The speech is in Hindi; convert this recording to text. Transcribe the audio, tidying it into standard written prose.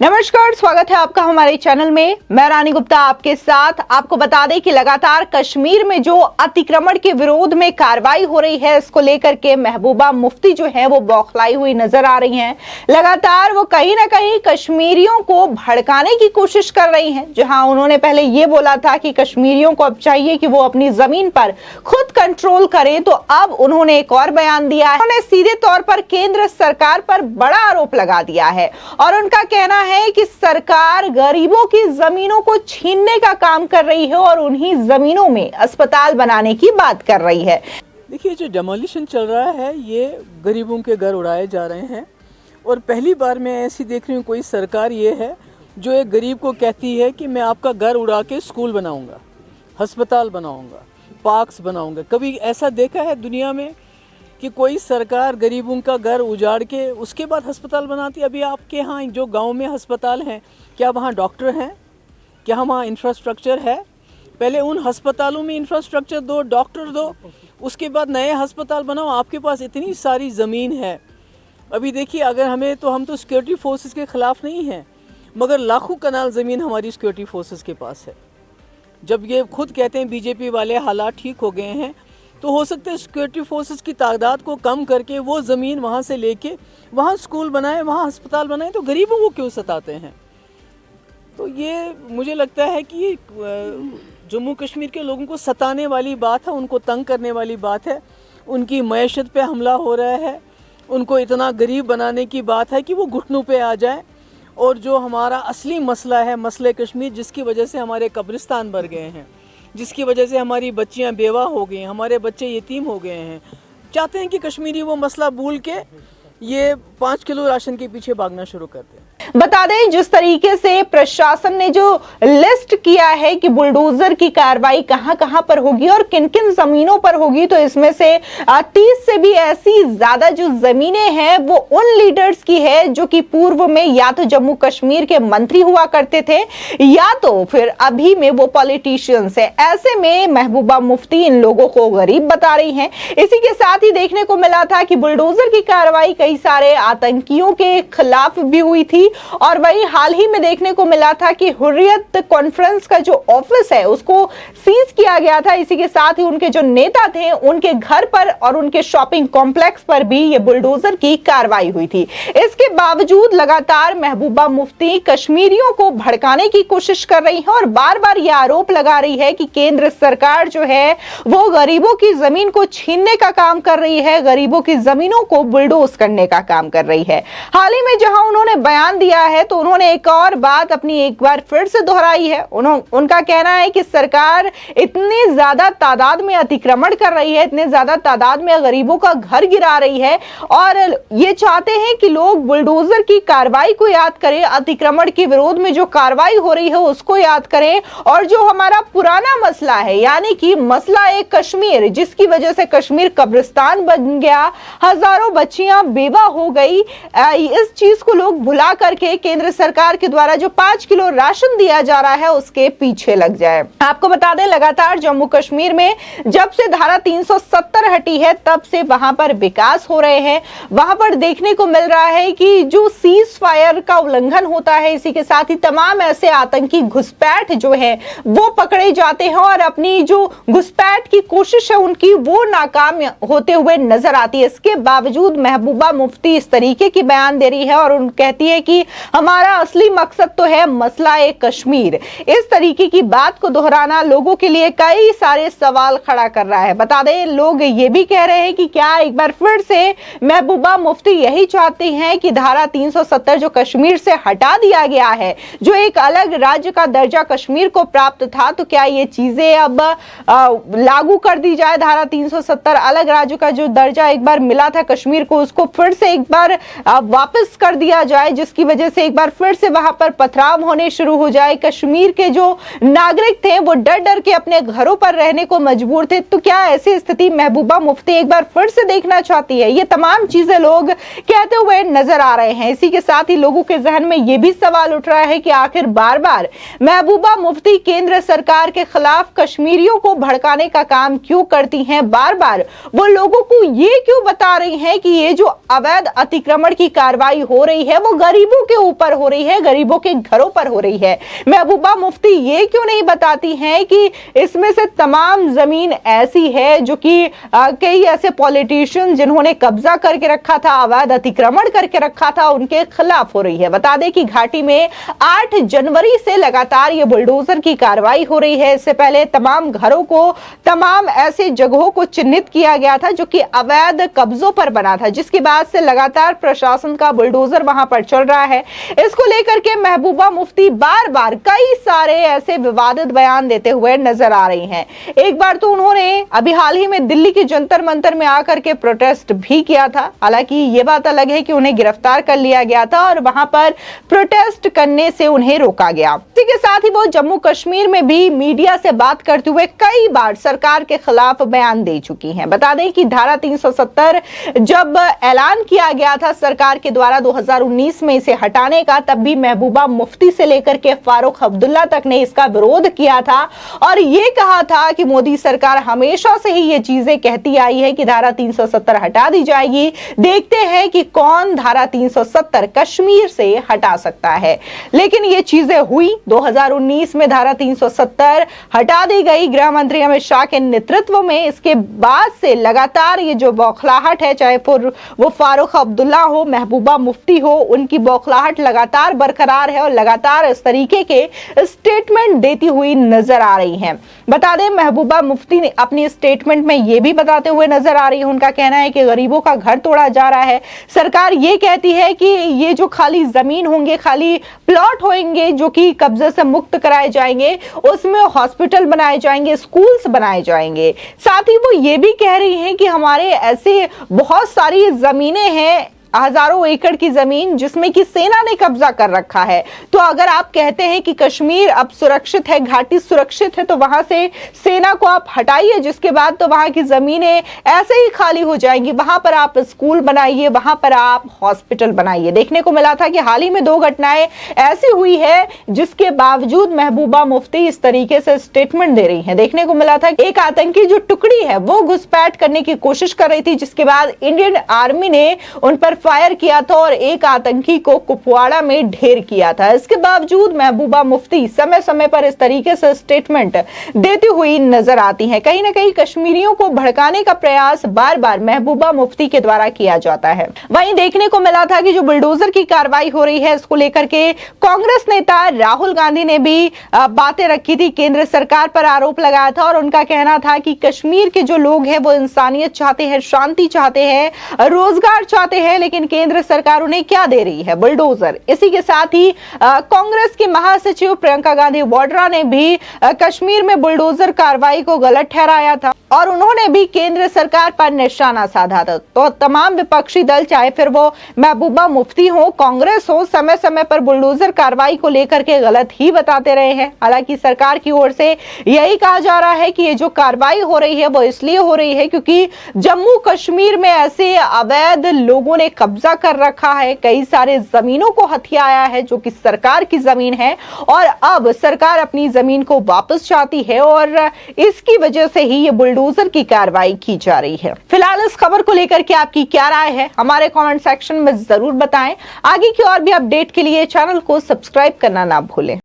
नमस्कार, स्वागत है आपका हमारे चैनल में। मैं रानी गुप्ता आपके साथ। आपको बता दें कि लगातार कश्मीर में जो अतिक्रमण के विरोध में कार्रवाई हो रही है, इसको लेकर के महबूबा मुफ्ती जो है वो बौखलाई हुई नजर आ रही हैं। लगातार वो कहीं ना कहीं कश्मीरियों को भड़काने की कोशिश कर रही हैं। जहां उन्होंने पहले ये बोला था कि कश्मीरियों को अब चाहिए कि वो अपनी जमीन पर खुद कंट्रोल करें, तो अब उन्होंने एक और बयान दिया है। उन्होंने सीधे तौर पर केंद्र सरकार पर बड़ा आरोप लगा दिया है और उनका कहना है कि सरकार गरीबों की जमीनों को छीनने का काम कर रही है और उन्हीं जमीनों में अस्पताल बनाने की बात कर रही है। देखिए, जो डेमोलिशन चल रहा है ये गरीबों के घर उड़ाए जा रहे हैं और पहली बार मैं ऐसी देख रही हूँ कोई सरकार ये है जो एक गरीब को कहती है कि मैं आपका घर उड़ा के स्कूल बनाऊंगा, अस्पताल बनाऊंगा, पार्क्स बनाऊंगा। कभी ऐसा देखा है दुनिया में कि कोई सरकार गरीबों का घर उजाड़ के उसके बाद अस्पताल बनाती है? अभी आपके यहाँ जो गांव में अस्पताल हैं, क्या वहाँ डॉक्टर हैं? क्या वहाँ इंफ्रास्ट्रक्चर है? पहले उन अस्पतालों में इंफ्रास्ट्रक्चर दो, डॉक्टर दो, उसके बाद नए अस्पताल बनाओ। आपके पास इतनी सारी ज़मीन है। अभी देखिए, अगर हम तो सिक्योरिटी फोर्सेस के ख़िलाफ़ नहीं हैं, मगर लाखों कनाल ज़मीन हमारी सिक्योरिटी फोर्सेस के पास है। जब ये खुद कहते हैं बीजेपी वाले हालात ठीक हो गए हैं, तो हो सकता है सिक्योरिटी फोर्सेस की तादाद को कम करके वो ज़मीन वहाँ से लेके वहाँ स्कूल बनाए, वहाँ अस्पताल बनाए। तो गरीबों को क्यों सताते हैं? तो ये मुझे लगता है कि जम्मू कश्मीर के लोगों को सताने वाली बात है, उनको तंग करने वाली बात है, उनकी मईशत पे हमला हो रहा है, उनको इतना गरीब बनाने की बात है कि वो घुटनों पे आ जाए। और जो हमारा असली मसला है, मसले कश्मीर, जिसकी वजह से हमारे कब्रिस्तान भर गए हैं, जिसकी वजह से हमारी बच्चियां बेवा हो गई हैं, हमारे बच्चे यतीम हो गए हैं, चाहते हैं कि कश्मीरी वो मसला भूल के ये 5 किलो राशन के पीछे भागना शुरू कर दें। बता दें, जिस तरीके से प्रशासन ने जो लिस्ट किया है कि बुलडोजर की कार्रवाई कहां कहां पर होगी और किन किन जमीनों पर होगी, तो इसमें से 30 से भी ऐसी ज्यादा जो जमीनें हैं वो उन लीडर्स की है जो कि पूर्व में या तो जम्मू कश्मीर के मंत्री हुआ करते थे या तो फिर अभी में वो पॉलिटिशियंस है। ऐसे में महबूबा मुफ्ती इन लोगों को गरीब बता रही हैं। इसी के साथ ही देखने को मिला था कि बुलडोजर की कार्रवाई कई सारे आतंकियों के खिलाफ भी हुई थी और वही हाल ही में देखने को मिला था कि हुर्रियत कॉन्फ्रेंस का जो ऑफिस है उसको सीज किया गया था। इसी के साथ ही उनके जो नेता थे उनके घर पर और उनके शॉपिंग कॉम्प्लेक्स पर भी ये बुलडोजर की कार्रवाई हुई थी। इसके बावजूद लगातार महबूबा मुफ्ती कश्मीरियों को भड़काने की कोशिश कर रही है और बार बार यह आरोप लगा रही है कि केंद्र सरकार जो है वो गरीबों की जमीन को छीनने का काम कर रही है, गरीबों की जमीनों को बुलडोज करने का काम कर रही है। हाल ही में जहां उन्होंने बयान दिया है तो उन्होंने एक और बात अपनी एक बार फिर से दोहराई है। उनका कहना है कि सरकार इतनी ज्यादा तादाद में अतिक्रमण कर रही है, इतने ज्यादा तादाद में गरीबों का घर गिरा रही है और ये चाहते हैं कि लोग बुलडोजर की कार्रवाई को याद करें, अतिक्रमण के विरोध में जो कार्रवाई हो रही है उसको याद करें और जो हमारा पुराना मसला है, यानी कि मसला एक कश्मीर, जिसकी वजह से कश्मीर कब्रिस्तान बन गया, हजारों बच्चियां बेवा हो गई, इस चीज को लोग भुला करके केंद्र सरकार के द्वारा जो 5 किलो राशन दिया जा रहा है उसके पीछे लग जाए। आपको बता दें, लगातार जम्मू कश्मीर में जब से धारा 370 हटी है तब से वहां पर विकास हो रहे हैं। वहां पर देखने को मिल रहा है कि जो सीज फायर का उल्लंघन होता है, इसी के साथ ही तमाम ऐसे आतंकी घुसपैठ जो है वो पकड़े जाते हैं और अपनी जो घुसपैठ की कोशिश है उनकी वो नाकाम होते हुए नजर आती है। इसके बावजूद महबूबा मुफ्ती इस तरीके की बयान दे रही है और कहती है कि हमारा असली मकसद तो है मसला ए कश्मीर। इस तरीके की बात को दोहराना लोगों के लिए कई सारे सवाल खड़ा कर रहा है। बता दें, लोग ये भी कह रहे हैं कि क्या एक बार फिर से महबूबा मुफ्ती यही चाहती हैं कि धारा 370 जो कश्मीर से हटा दिया गया है, जो एक अलग राज्य का दर्जा कश्मीर को प्राप्त था, तो क्या ये चीजें अब लागू कर दी जाए? धारा 370 अलग राज्य का जो दर्जा एक बार मिला था कश्मीर को, उसको फिर से एक बार वापस कर दिया जाए, जिसकी वजह से एक बार फिर से वहां पर पथराव होने शुरू हो जाए। कश्मीर के जो नागरिक थे वो डर डर के अपने घरों पर रहने को मजबूर थे। तो क्या ऐसी स्थिति महबूबा मुफ्ती एक बार फिर से देखना चाहती है? ये तमाम चीजें लोग कहते हुए नजर आ रहे हैं। इसी के साथ ही लोगों के जहन में ये भी सवाल उठ रहा है कि आखिर बार बार महबूबा मुफ्ती केंद्र सरकार के खिलाफ कश्मीरियों को भड़काने का काम क्यों करती हैं? बार बार वो लोगों को ये क्यों बता रही हैं कि ये जो अवैध अतिक्रमण की कार्रवाई हो रही है वो गरीबों के ऊपर हो रही है, गरीबों के घरों पर हो रही है। महबूबा मुफ्ती ये क्यों नहीं बताती हैं कि इसमें से तमाम जमीन ऐसी है जो कि कई ऐसे पॉलिटिशियन जिन्होंने कब्जा करके रखा था, अवैध अतिक्रमण करके रखा था, उनके खिलाफ हो रही है। बता दें कि घाटी में 8 जनवरी से लगातार ये बुलडोजर की कार्रवाई हो रही है। इससे पहले तमाम घरों को, तमाम ऐसे जगहों को चिन्हित किया गया था जो कि अवैध कब्जों पर बना था, जिसके बाद से लगातार प्रशासन का बुलडोजर वहां पर चल रहा है। इसको लेकर के महबूबा मुफ्ती बार बार कई सारे ऐसे विवादित बयान देते हुए नजर आ रही हैं। एक बार तो उन्होंने अभी हाल ही में दिल्ली के जंतर मंतर में आकर के प्रोटेस्ट भी किया था। हालांकि ये बात अलग है कि उन्हें गिरफ्तार कर लिया गया था और वहां पर प्रोटेस्ट करने से उन्हें रोका गया। इसी के साथ ही वो जम्मू कश्मीर में भी मीडिया से बात करते हुए कई बार सरकार के खिलाफ बयान दे चुकी हैं। बता दें कि धारा 370 जब ऐलान किया गया था सरकार के द्वारा 2019 में इसे हटाने का, तब भी महबूबा मुफ्ती से लेकर के फारूक अब्दुल्ला तक ने इसका विरोध किया था और ये कहा था कि मोदी सरकार हमेशा से ही ये चीजें कहती आई है कि धारा 370 हटा दी जाएगी। देखते हैं कि कौन धारा 370 कश्मीर से हटा सकता है। लेकिन ये चीजें हुई। 2019 में धारा 370 हटा दी गई गृह मंत्री अमित शाह के नेतृत्व में। इसके बाद से लगातार ये जो बौखलाहट है, चाहे वो फारूक अब्दुल्ला हो, महबूबा मुफ्ती हो, उनकी बौखलाहट लगातार बरकरार है और लगातार इस तरीके के स्टेटमेंट देती हुई नजर आ रही हैं। बता दें महबूबा मुफ्ती ने अपनी स्टेटमेंट में यह भी बताते हुए नजर आ रही है, उनका कहना है कि गरीबों का घर तोड़ा जा रहा है। सरकार ये कहती है कि ये जो खाली जमीन होंगे, खाली प्लॉट होंगे जो कि कब्जे से मुक्त कराए जाएंगे, उसमें हॉस्पिटल बनाए जाएंगे, स्कूल्स बनाए जाएंगे। साथ ही वो ये भी कह रही हैं कि हमारे ऐसे बहुत सारी जमीनें हैं, हजारों एकड़ की जमीन जिसमें कि सेना ने कब्जा कर रखा है। तो अगर आप कहते हैं कि कश्मीर अब सुरक्षित है, घाटी सुरक्षित है, तो वहां से सेना को आप हटाइए, जिसके बाद तो वहां की जमीनें ऐसे ही खाली हो जाएंगी। वहां पर आप स्कूल बनाइए, वहां पर आप हॉस्पिटल बनाइए। देखने को मिला था कि हाल ही में 2 घटनाएं ऐसी हुई है जिसके बावजूद महबूबा मुफ्ती इस तरीके से स्टेटमेंट दे रही है। देखने को मिला था एक आतंकी जो टुकड़ी है वो घुसपैठ करने की कोशिश कर रही थी, जिसके बाद इंडियन आर्मी ने उन पर फायर किया था और एक आतंकी को कुपवाड़ा में ढेर किया था। इसके बावजूद महबूबा मुफ्ती समय समय पर इस तरीके से स्टेटमेंट देती हुई नजर आती हैं। कहीं ना कहीं कश्मीरियों को भड़काने का प्रयास बार बार महबूबा मुफ्ती के द्वारा किया जाता है। वहीं देखने को मिला था कि जो बुलडोजर की कार्रवाई हो रही है, इसको लेकर के कांग्रेस नेता राहुल गांधी ने भी बातें रखी थी, केंद्र सरकार पर आरोप लगाया था और उनका कहना था कि कश्मीर के जो लोग हैं वो इंसानियत चाहते हैं, शांति चाहते हैं, रोजगार चाहते हैं, लेकिन केंद्र सरकार उन्हें क्या दे रही है? बुलडोजर। इसी के साथ ही कांग्रेस की महासचिव प्रियंका गांधी वाड्रा ने भी कश्मीर में बुलडोजर कार्रवाई को गलत ठहराया था और उन्होंने भी केंद्र सरकार पर निशाना साधा था। तो तमाम विपक्षी दल, चाहे फिर वो महबूबा मुफ्ती हो, कांग्रेस हो, समय समय पर बुलडोजर कार्रवाई को लेकर के गलत ही बताते रहे हैं। हालांकि सरकार की ओर से यही कहा जा रहा है कि ये जो कार्रवाई हो रही है वो इसलिए हो रही है क्योंकि जम्मू कश्मीर में ऐसे अवैध लोगों ने कब्जा कर रखा है, कई सारे जमीनों को हथियाया है जो कि सरकार की जमीन है और अब सरकार अपनी जमीन को वापस चाहती है और इसकी वजह से ही ये बुलडोजर की कार्रवाई की जा रही है। फिलहाल इस खबर को लेकर के आपकी क्या राय है, हमारे कमेंट सेक्शन में जरूर बताएं। आगे की और भी अपडेट के लिए चैनल को सब्सक्राइब करना ना भूलें।